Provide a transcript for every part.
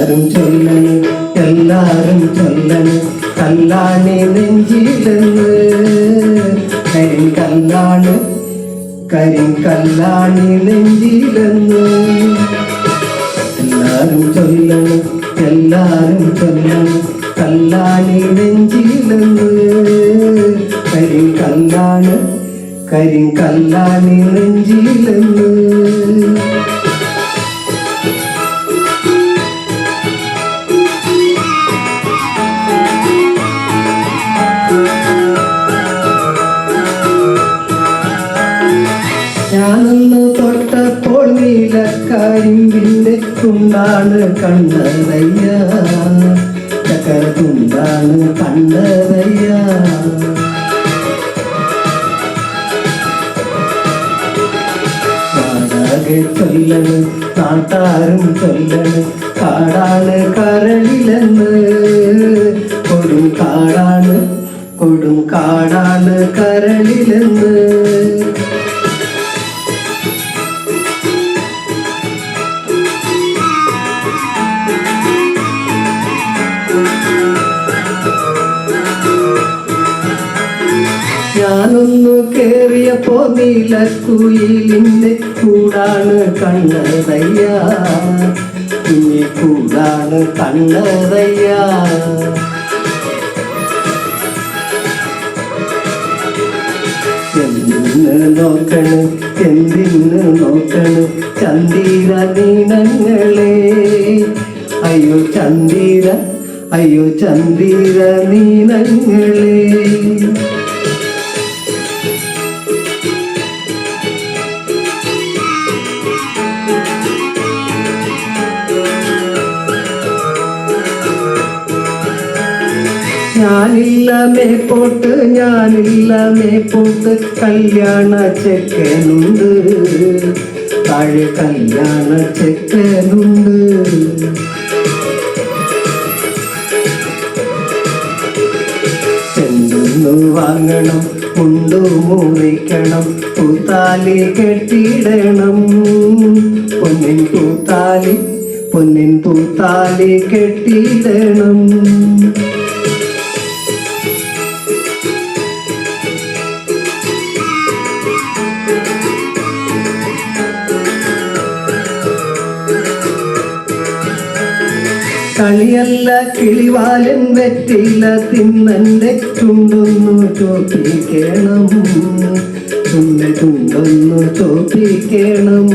എല്ലാരും ചൊല്ലണ് എല്ലാരും ചൊല്ലണ് കല്ലാണി നെഞ്ചിലെന്ന് കരിങ്കല്ലാണ് കരിങ്കല്ലാണി നെഞ്ചിലെന്ന് എല്ലാരും ചൊല്ലണ് എല്ലാരും ചൊല്ലണ് കല്ലാണി നെഞ്ചിലെന്ന് കരിങ്കല്ലാണ് കരിങ്കല്ലാണി നെഞ്ചിലെന്ന് ഞാനൊന്ന് തൊട്ടപ്പോൾ നീലക്കരിമ്പിന്റെ തുണ്ടാണ് കണ്ടതയ്യ ചക്കര തുണ്ടാണ് കണ്ടതയ്യ നാടാകെ ചൊല്ലണ് നാട്ടാരും ചൊല്ലണ് കാടാണ് കരളിലെന്ന് കൊടും കാടാണ് കരളിലെന്ന് ഞാനൊന്നു കേറിയപ്പോ നീലക്കുയിലിന്റെ കൂടാണ് കണ്ടതയ്യ കുഞ്ഞി കൂടാണ് കണ്ടതയ്യ എന്തിന് നോക്കണ് എന്തിന് നോക്കണ് ചന്ദിര നീനങ്ങളെ അയ്യോ ചന്ദിര നീനങ്ങളെ ഞാനില്ല മേപ്പോട്ട് കല്യാണ ചെക്കനുണ്ട് താഴെ കല്യാണ ചെക്കനുണ്ട് ചെണ്ടൊന്നു വാങ്ങണം മുണ്ടു മുറിക്കണം പൂത്താലി കെട്ടിടണം പൊന്നിൻ പൂത്താലി കെട്ടിടണം കളിയല്ല കിളിവാലൻ വെറ്റില തിന്നന്റെ ചുണ്ടൊന്നു ചോപ്പിക്കണം ചുണ്ടൊന്നു ചോപ്പിക്കണം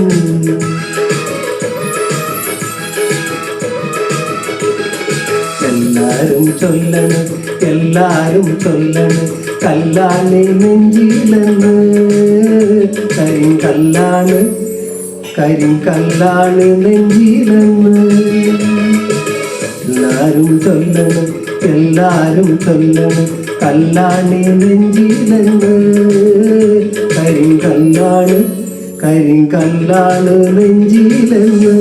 എല്ലാരും ചൊല്ലണ് കല്ലാണി നെഞ്ചിലെന്ന് കരിങ്കല്ലാണ് നെഞ്ചിലെന്ന് എല്ലാരും ചൊല്ലണ് കല്ലാണി നെഞ്ചിലെന്ന് കരിങ്കല്ലാണ് നെഞ്ചിലെന്ന്